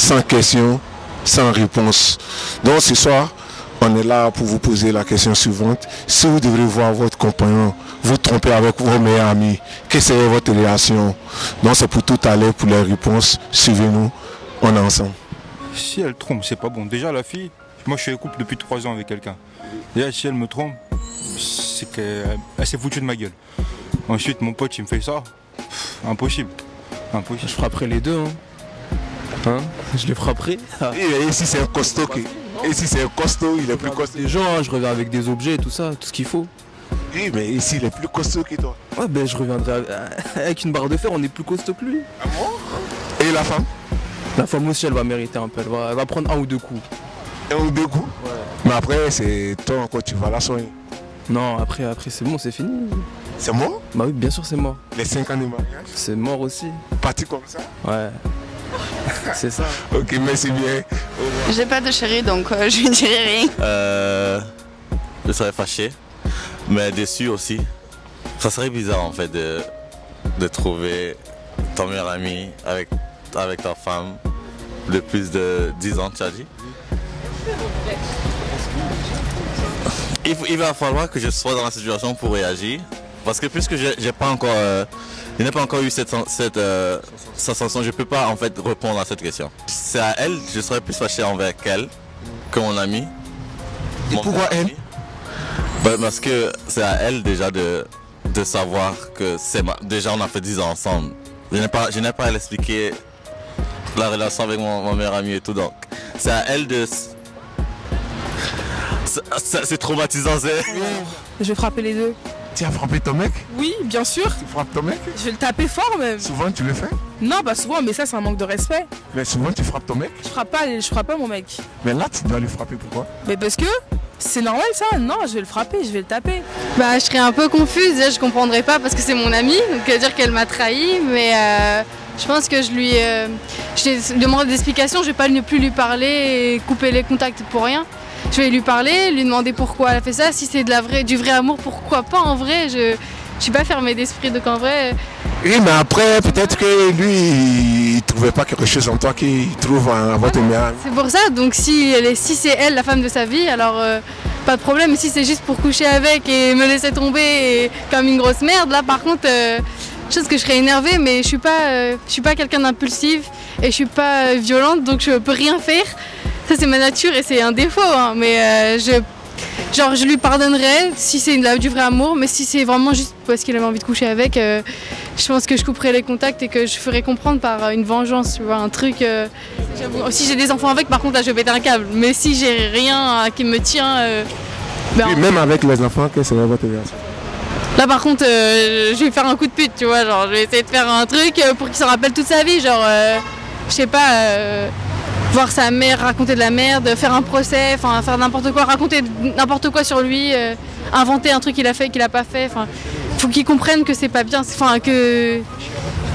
sans question, sans réponse. Donc ce soir, on est là pour vous poser la question suivante. Si vous devrez voir votre compagnon vous tromper avec vos meilleurs amis, quelle serait votre réaction? Donc c'est pour tout à l'heure pour les réponses. Suivez-nous, on est ensemble. Si elle trompe, c'est pas bon. Déjà la fille, moi je suis en couple depuis 3 ans avec quelqu'un. Déjà si elle me trompe, c'est qu'elle s'est foutue de ma gueule. Ensuite mon pote il me fait ça, impossible. Impossible. Je frapperai les deux, hein. Je les frapperai. Et si c'est un costaud, et si c'est un costaud, il est plus costaud. Les gens, hein, je reviens avec des objets, tout ça, tout ce qu'il faut. Oui, mais ici il est plus costaud que toi. Ouais, ben je reviendrai avec une barre de fer, on est plus costaud que lui. Ah bon? Et la femme? La femme aussi, elle va mériter un peu, elle va prendre 1 ou 2 coups. 1 ou 2 coups? Ouais. Mais après, c'est toi encore, tu vas la soigner. Non, après c'est bon, c'est fini. C'est mort? Bah oui, bien sûr, c'est mort. Les 5 ans de mariage? C'est mort aussi. Parti comme ça? Ouais. C'est ça. Ok, merci bien. J'ai pas de chérie, donc je lui dirai rien. Je serais fâché, mais déçu aussi. Ça serait bizarre en fait de trouver ton meilleur ami avec ta femme de plus de 10 ans, tu as dit. Il va falloir que je sois dans la situation pour réagir, parce que puisque je n'ai pas encore eu cette sensation, je ne peux pas en fait répondre à cette question. C'est à elle, je serais plus fâché envers elle que mon ami. Et pourquoi elle? Parce que c'est à elle déjà de savoir que déjà on a fait 10 ans ensemble. Je n'ai pas à l'expliquer la relation avec mon meilleur ami et tout, donc c'est à elle de... C'est traumatisant, Je vais frapper les deux. Tu as frappé ton mec? Oui, bien sûr. Tu frappes ton mec? Je vais le taper fort même. Souvent tu le fais? Non, pas souvent, mais ça c'est un manque de respect. Mais souvent tu frappes ton mec? Je frappe pas mon mec. Mais là tu dois le frapper, pourquoi? Mais parce que c'est normal ça. Non, je vais le frapper, je vais le taper. Bah, je serais un peu confuse, déjà, je comprendrais pas parce que c'est mon amie, donc dire qu'elle m'a trahi, mais je pense que je lui demande des explications, je vais pas ne plus lui parler et couper les contacts pour rien. Je vais lui parler, lui demander pourquoi elle a fait ça, si c'est du vrai amour, pourquoi pas en vrai, je suis pas fermée d'esprit, donc en vrai... Oui, mais après, peut-être que lui, il trouvait pas quelque chose en toi qu'il trouve en votre meilleur ami. C'est pour ça, donc si c'est elle la femme de sa vie, alors pas de problème, mais si c'est juste pour coucher avec et me laisser tomber comme une grosse merde, là par contre, chose que je serais énervée, mais je suis pas quelqu'un d'impulsif et je suis pas violente, donc je peux rien faire. Ça c'est ma nature et c'est un défaut, hein, mais je lui pardonnerais si c'est du vrai amour, mais si c'est vraiment juste parce qu'il avait envie de coucher avec, je pense que je couperais les contacts et que je ferais comprendre par une vengeance, tu vois, un truc. Si j'ai des enfants avec, par contre là je vais péter un câble, mais si j'ai rien qui me tient... oui, même avec les enfants, quelle serait votre réaction? Là par contre, je vais faire un coup de pute, tu vois, genre je vais essayer de faire un truc pour qu'il s'en rappelle toute sa vie, genre, je sais pas... voir sa mère raconter de la merde, faire un procès, enfin faire n'importe quoi, raconter n'importe quoi sur lui, inventer un truc qu'il a fait qu'il a pas fait. Enfin, faut qu'il comprenne que c'est pas bien, que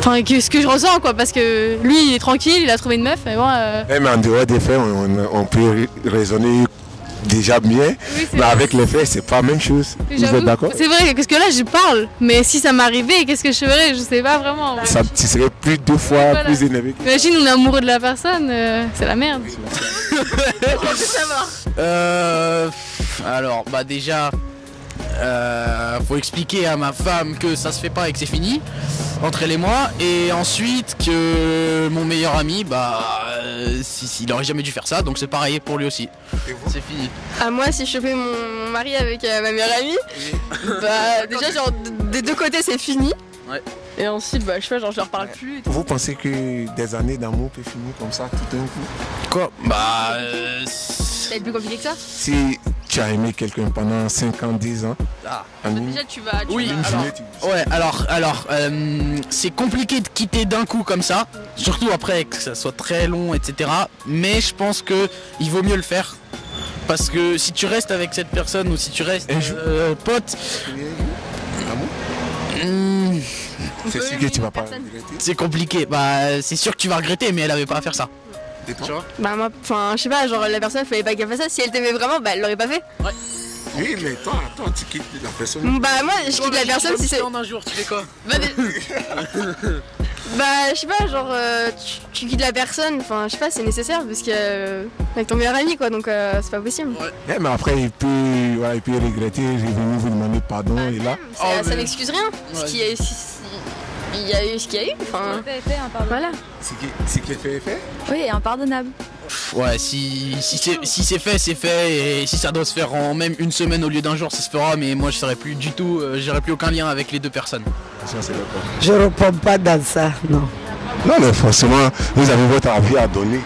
ce que je ressens quoi, parce que lui il est tranquille, il a trouvé une meuf. Et moi, mais en dehors des faits, on peut raisonner déjà bien, oui, mais avec les faits, c'est pas la même chose. Vous êtes d'accord? C'est vrai, parce que là je parle, mais si ça m'arrivait, qu'est-ce que je ferais? Je sais pas vraiment. Ça, tu serais plus 2 fois plus énervé. Imagine, on est amoureux de la personne, c'est la merde. Alors, bah déjà, faut expliquer à ma femme que ça se fait pas et que c'est fini entre elle et moi, et ensuite que mon meilleur ami, il aurait jamais dû faire ça, donc c'est pareil pour lui aussi. C'est fini. Moi, si je fais mon mari avec ma meilleure amie, déjà genre des deux côtés c'est fini. Ouais. Et ensuite, je sais pas, genre je leur parle plus. Et tout. Vous pensez que des années d'amour peuvent finir comme ça tout d'un coup? Quoi? Ça va être plus compliqué que ça? Si tu as aimé quelqu'un pendant 5 ans, 10 ans, déjà tu vas... Oui, ouais, alors c'est compliqué de quitter d'un coup comme ça, surtout après que ça soit très long, etc. Mais je pense que il vaut mieux le faire. Parce que si tu restes avec cette personne ou si tu restes pote... c'est sûr que tu vas pas regretter. C'est compliqué, c'est sûr que tu vas regretter, mais elle avait pas à faire ça. Tu vois? Moi, je sais pas, genre la personne fallait pas qu'elle fasse ça, si elle t'aimait vraiment, elle l'aurait pas fait. Ouais. Oui, mais toi, tu quittes la personne. Moi, je quitte la personne si c'est... En un jour, tu fais quoi? Bah, je sais pas, genre, tu quittes la personne, enfin, je sais pas, c'est nécessaire parce que avec ton meilleur ami, quoi, donc c'est pas possible. Ouais, mais après, il peut regretter, revenir vous demander pardon, et là... Ça n'excuse rien. Ouais. Il y a eu ce qu'il y a eu, enfin... Fait, impardonnable. Voilà. Ce qui est fait est fait. Oui, impardonnable. Ouais, si c'est fait, c'est fait. Et si ça doit se faire en même une semaine au lieu d'un jour, ça se fera. Mais moi, je serais plus du tout, j'aurais plus aucun lien avec les deux personnes. Je ne réponds pas dans ça, non. Non, mais forcément, vous avez votre avis à donner.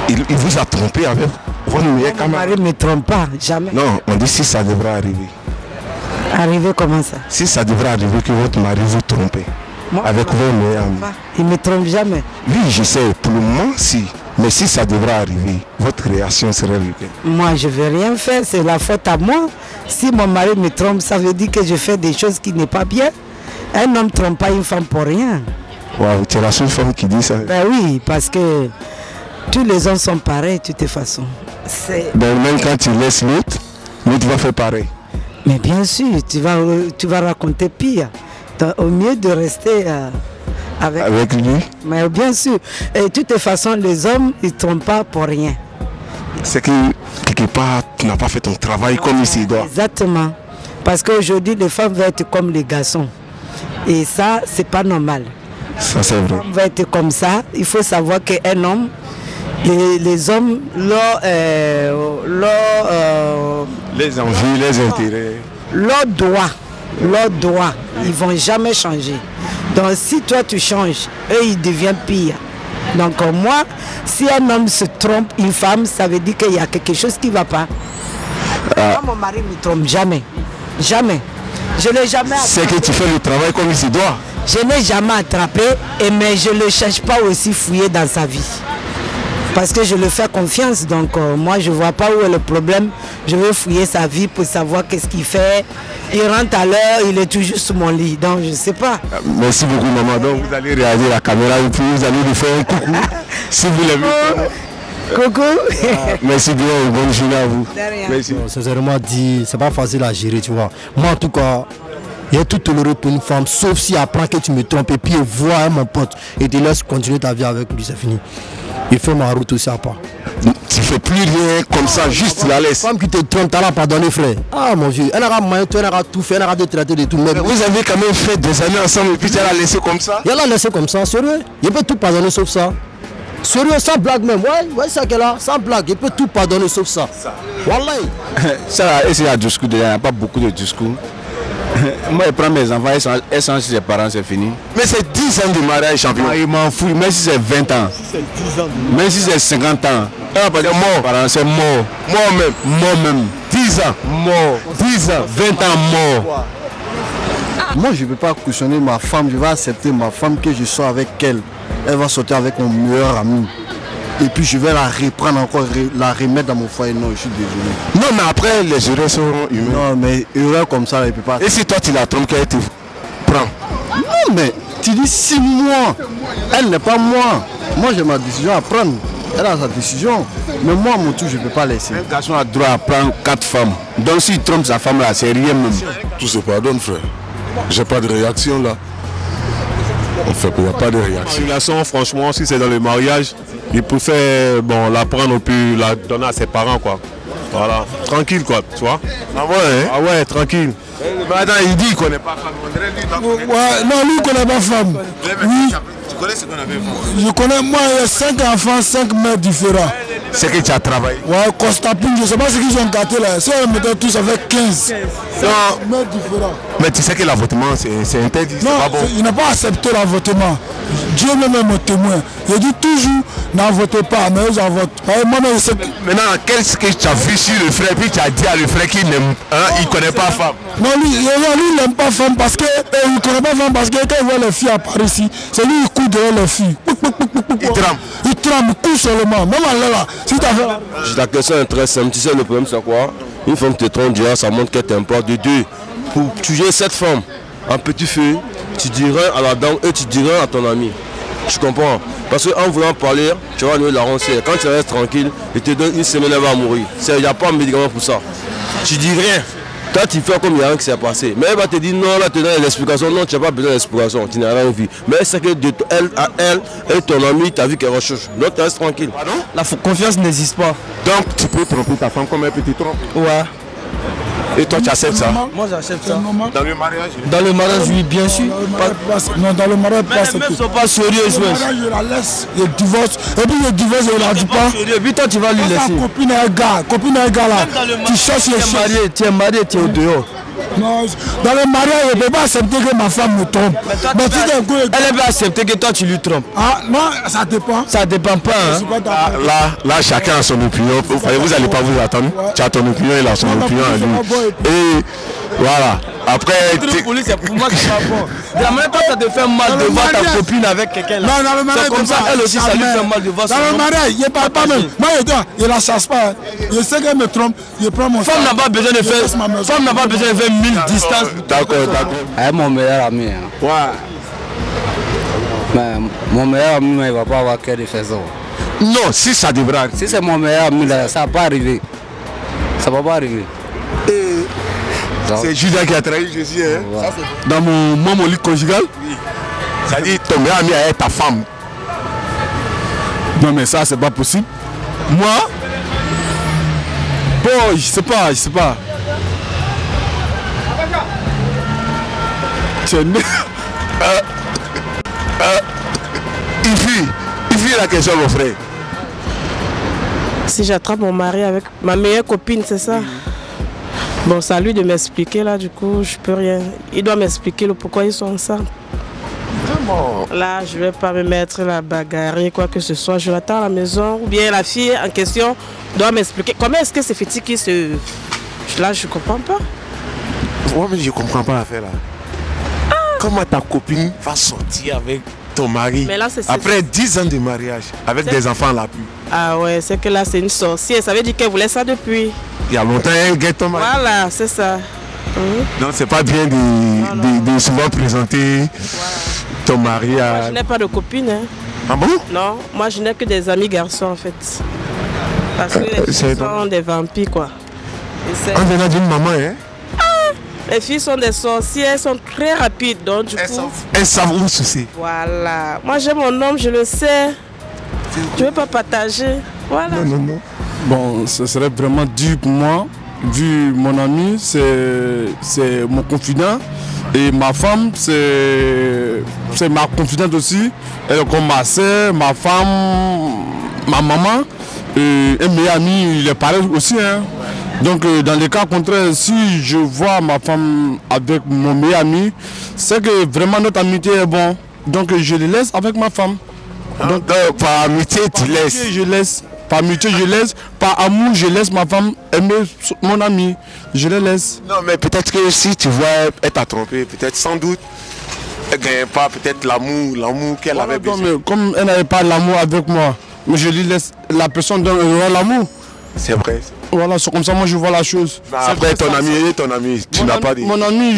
Il vous a trompé avec votre meilleur Mon mari camarade. ne me trompe pas, jamais. Non, on dit si ça devrait arriver. Arriver comment ça? Si ça devrait arriver que votre mari vous trompe Moi, avec il vos meilleurs amis. Il ne me trompe jamais. Oui, je sais, pour le moment, si. Mais si ça devrait arriver, votre réaction serait laquelle? Moi, je ne veux rien faire, c'est la faute à moi. Si mon mari me trompe, ça veut dire que je fais des choses qui n'est pas bien. Un homme ne trompe pas une femme pour rien. Waouh, tu es la seule femme qui dit ça. Ben oui, parce que tous les hommes sont pareils de toutes façons. Ben, même quand tu laisses l'autre va faire pareil. Mais bien sûr, tu vas raconter pire. Donc, au mieux de rester avec lui. Mais bien sûr, et de toutes façons, les hommes, ils ne trompent pas pour rien. C'est que quelque part, tu n'as pas fait ton travail comme il se doit. Exactement. Parce qu'aujourd'hui, les femmes vont être comme les garçons. Et ça, c'est pas normal. Ça, c'est vrai. Les femmes vont être comme ça. Il faut savoir qu'un homme, les hommes, les envies, les intérêts. leurs droits, ils ne vont jamais changer. Donc si toi tu changes, eux ils deviennent pires. Donc moi, si un homme se trompe une femme, ça veut dire qu'il y a quelque chose qui ne va pas. Moi, mon mari ne me trompe jamais. Jamais. Je ne l'ai jamais attrapé. C'est que tu fais le travail comme il se doit. Je n'ai jamais attrapé, mais je ne le cherche pas aussi fouiller dans sa vie. Parce que je le fais confiance, donc moi je ne vois pas où est le problème. Je veux fouiller sa vie pour savoir qu'est-ce qu'il fait. Il rentre à l'heure, il est toujours sous mon lit, donc je ne sais pas. Merci beaucoup maman, donc vous allez réagir à la caméra et puis vous allez lui faire un coucou. Si vous l'aimez. Coucou. Merci bien, bonne journée à vous. Merci. Sincèrement dit, c'est pas facile à gérer, tu vois. Moi en tout cas, il y a tout toléré pour une femme, sauf si apprend que tu me trompes et puis vois mon pote et te laisse continuer ta vie avec lui, c'est fini. Il fait ma route aussi à part. Tu fais plus rien comme ça, juste la laisse. Femme qui te trompe, t'as la pardonner frère. Ah mon vieux, elle aura moyen, elle aura tout fait, elle aura te traiter de tout. Mais vous avez quand même fait des années ensemble et puis tu la laissé comme ça. Elle l'a laissé comme ça, sérieux. Il peut tout pardonner sauf ça. Sérieux, sans blague même. Ouais, ça qu'elle a, sans blague. Il peut tout pardonner sauf ça. Wallahi. Ça, et c'est un discours déjà, il n'y a pas beaucoup de discours. Moi, je prends mes enfants, elles sont chez ses parents, c'est fini. Mais c'est 10 ans de mariage, champion. Il m'en fout, même si c'est 20 ans. Même si c'est 50 ans. C'est mort. C'est mort. Moi-même. 10 ans. Mort. 10 ans. 20 ans mort. Moi, je ne vais pas cautionner ma femme. Je vais accepter ma femme que je sois avec elle. Elle va sortir avec mon meilleur ami. Et puis je vais la reprendre encore, la remettre dans mon foyer. Non, je suis désolé. Non, mais après, les erreurs sont humaines. Non, mais erreur comme ça, elle ne peut pas. Et si toi, tu la trompes, qu'elle te prend? Non, mais tu dis 6 mois. Elle n'est pas moi. Moi, j'ai ma décision à prendre. Elle a sa décision. Mais moi, mon tour, je ne peux pas laisser. Un garçon a droit à prendre 4 femmes. Donc s'il trompe sa femme là, c'est rien même. Tout se pardonne, frère. J'ai pas de réaction là. En fait, il n'y a pas de réaction. Relation, franchement, si c'est dans le mariage, il préfère la prendre puis la donner à ses parents, quoi. Voilà, tranquille, quoi, tu vois. Ah ouais, hein? Ah ouais, tranquille. Mais attends, il dit qu'il ne connaît pas femme. Ouais, non, lui, il ne connaît pas femme. Oui. Tu connais ce qu'on avait fait? Je connais, moi, il y a 5 enfants, 5 mères différents. C'est que tu as travaillé. Ouais, Costapine, je ne sais pas ce qu'ils ont gâté là. Si on mettait tous avec 15 mères différents. Mais tu sais que l'avortement, c'est interdit. Non, pas bon. Il n'a pas accepté l'avortement. Dieu même est mon témoin. Il dit toujours, n'avortez pas, mais ils avortent. Moi-même, je sais que... Maintenant, qu'est-ce que tu as vu sur le frère, puis tu as dit à le frère qu'il n'aime, il ne connaît pas femme. Non, lui il n'aime pas femme parce que il ne connaît pas femme parce que quand il voit les filles à Paris ici, c'est lui qui court derrière les filles. Il tremble. Il tremble, il court seulement. Même en là, si tu as fait... Ta question est très simple. Tu sais le problème c'est quoi? Une femme te trompe déjà, ça montre qu'elle t'aime pas. De deux, pour tuer cette femme en petit feu, tu dirais à la dame et tu dirais à ton ami. Tu comprends? Parce qu'en voulant parler, tu vas nous la roncer. Quand tu restes tranquille, il te donne une semaine, elle va mourir. Il n'y a pas de médicament pour ça. Tu dis rien. Toi, tu fais comme il y a rien qui s'est passé. Mais elle va te dire non, là, tu as l'explication. Non, tu n'as pas besoin d'explication. Tu n'as rien vu. Mais c'est que elle et ton ami, tu as vu qu'elle recherche. Donc, tu restes tranquille. Pardon? La confiance n'existe pas. Donc, tu peux tromper ta femme comme elle peut te tromper. Ouais. Et toi, tu acceptes ça? Moi, j'accepte ça. Dans le mariage? Dans le mariage, oui, bien sûr. Non, dans le mariage, pas Mais même sont pas sérieux, dans le mariage, je la laisse, je divorce. Et puis, je divorce, je la dis pas. Et puis, toi, tu vas lui laisser. Copine et un gars là. Tu cherches les choses. Tu es marié, tu es au dehors. Non, dans le mariage, je ne peux pas accepter que ma femme me trompe. Elle peut accepter que toi tu lui trompes. Ah non, ça dépend. Ça dépend pas. Hein? Là, chacun a son opinion. Vous n'allez pas vous attendre. Tu as ton opinion, il a son opinion à lui. Et voilà. Après, c'est pour moi qui c'est pas bon. De la manière dont ça te fait mal de voir ta copine avec quelqu'un là. Non, dans le mariage, c'est comme ça, elle aussi, ça lui fait mal de voir son homme. Dans le mariage, il ne parle pas même. Moi, je ne la chasse pas. Je sais qu'elle me trompe. Je prends mon femme n'a pas besoin de faire. Femme n'a pas besoin de faire 1000 distances. D'accord. Elle est mon meilleur ami. Hein. Ouais. Mais mon meilleur ami, il ne va pas avoir cœur de faire ça. Non, si ça devrait arriver. Si c'est mon meilleur ami, là, ça ne va pas arriver. Ça ne va pas arriver. C'est Judas qui a trahi Jésus. Hein? Ouais. Dans mon lit conjugal? Oui. Ça dit ton meilleur ami est ta femme. Non mais ça c'est pas possible. Moi? Bon, je sais pas. Il fait la question mon frère. Si j'attrape mon mari avec ma meilleure copine, c'est ça? Bon, c'est à lui de m'expliquer là, du coup, je peux rien. Il doit m'expliquer le pourquoi ils sont ensemble. Là, je vais pas me mettre la bagarre, quoi que ce soit. Je l'attends à la maison, ou bien la fille en question doit m'expliquer. Comment est-ce que c'est fait qui se... Là, je comprends pas. Ouais, mais je comprends pas l'affaire là. Comment ta copine va sortir avec ton mari mais là, après 10 ans de mariage, avec des enfants à l'appui? Ah ouais, c'est que là, c'est une sorcière. Ça veut dire qu'elle voulait ça depuis. Il y a longtemps, elle guette ton mari. Voilà, c'est ça. Donc, c'est pas bien de souvent présenter ton mari à... Moi, je n'ai pas de copine. Hein. Ah bon? Non, moi, je n'ai que des amis garçons, en fait. Parce que les filles sont des vampires, quoi. En venant d'une maman, hein? Les filles sont des sorcières, elles sont très rapides, donc du coup... Elles savent où se c'est. Voilà. Moi, j'ai mon homme, je le sais. Je ne veux pas partager. Voilà. Non. Bon, ce serait vraiment dur pour moi, vu mon ami, c'est mon confident. Et ma femme, c'est ma confidente aussi. Elle est comme ma soeur, ma femme, ma maman. Et mes amis, il est pareil aussi. Hein. Donc dans les cas contraires, si je vois ma femme avec mon meilleur ami, c'est que vraiment notre amitié est bon. Donc je le laisse avec ma femme. Donc par amitié, tu laisses. Je laisse. Par amitié, je laisse. Par amour, je laisse ma femme aimer mon ami. Je le laisse. Non, mais peut-être que si tu vois, elle t'a trompé, peut-être sans doute, elle ne gagne pas peut-être l'amour qu'elle avait besoin. Mais comme elle n'avait pas l'amour avec moi, mais je lui laisse, la personne donne l'amour. C'est vrai. Voilà, c'est comme ça moi je vois la chose. Après ton ami, tu n'as pas dit. Mon ami,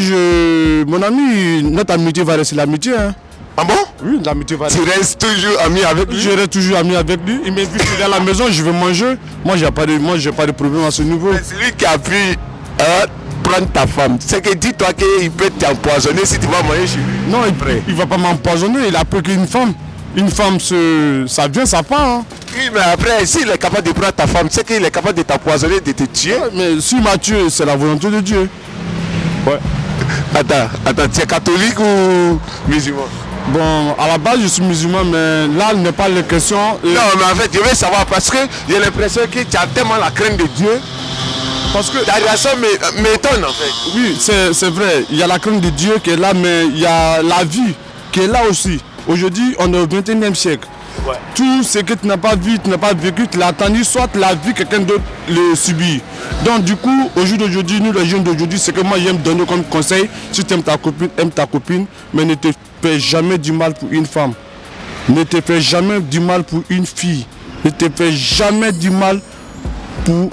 notre amitié va rester l'amitié. Hein. Ah bon? Oui, l'amitié va rester. Tu restes toujours ami avec lui? Je reste toujours ami avec lui. Il m'invite à la maison, je vais manger. Moi, j'ai pas de problème à ce niveau. C'est lui qui a pu prendre ta femme. C'est que dis-toi qu'il peut t'empoisonner si tu vas manger chez lui. Non, il ne va pas m'empoisonner. Il a pris qu'une femme. Une femme, ça vient, ça part. Hein. Oui, mais après, s'il est capable de prendre ta femme, c'est qu'il est capable de t'empoisonner, de te tuer. Ouais, mais s'il m'a tué, c'est la volonté de Dieu. Ouais. Attends, tu es catholique ou musulman? Bon, à la base, je suis musulman, mais là, il n'est pas la question. Non, mais en fait, je veux savoir parce que j'ai l'impression que tu as tellement la crainte de Dieu. Parce que ta réaction m'étonne en fait. Oui, c'est vrai. Il y a la crainte de Dieu qui est là, mais il y a la vie qui est là aussi. Aujourd'hui, on est au 21e siècle. Ouais. Tout ce que tu n'as pas vu, tu n'as pas vécu, tu l'as attendu, soit tu l'as vu, quelqu'un d'autre le subit. Donc du coup, au jour d'aujourd'hui, nous les jeunes d'aujourd'hui, c'est que moi j'aime donner comme conseil, si tu aimes ta copine, mais ne te fais jamais du mal pour une femme. Ne te fais jamais du mal pour une fille. Ne te fais jamais du mal pour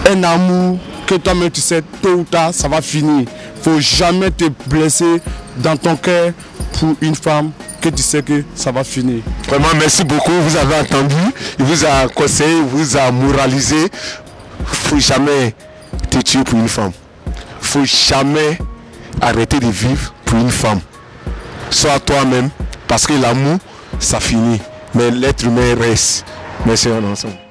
un amour que toi-même tu sais, tôt ou tard, ça va finir. Il ne faut jamais te blesser dans ton cœur pour une femme que tu sais que ça va finir. Vraiment, merci beaucoup. Vous avez entendu, il vous a conseillé, il vous a moralisé. Il ne faut jamais te tuer pour une femme. Il faut jamais arrêter de vivre pour une femme. Sois toi-même, parce que l'amour, ça finit. Mais l'être humain reste. Merci, on est ensemble.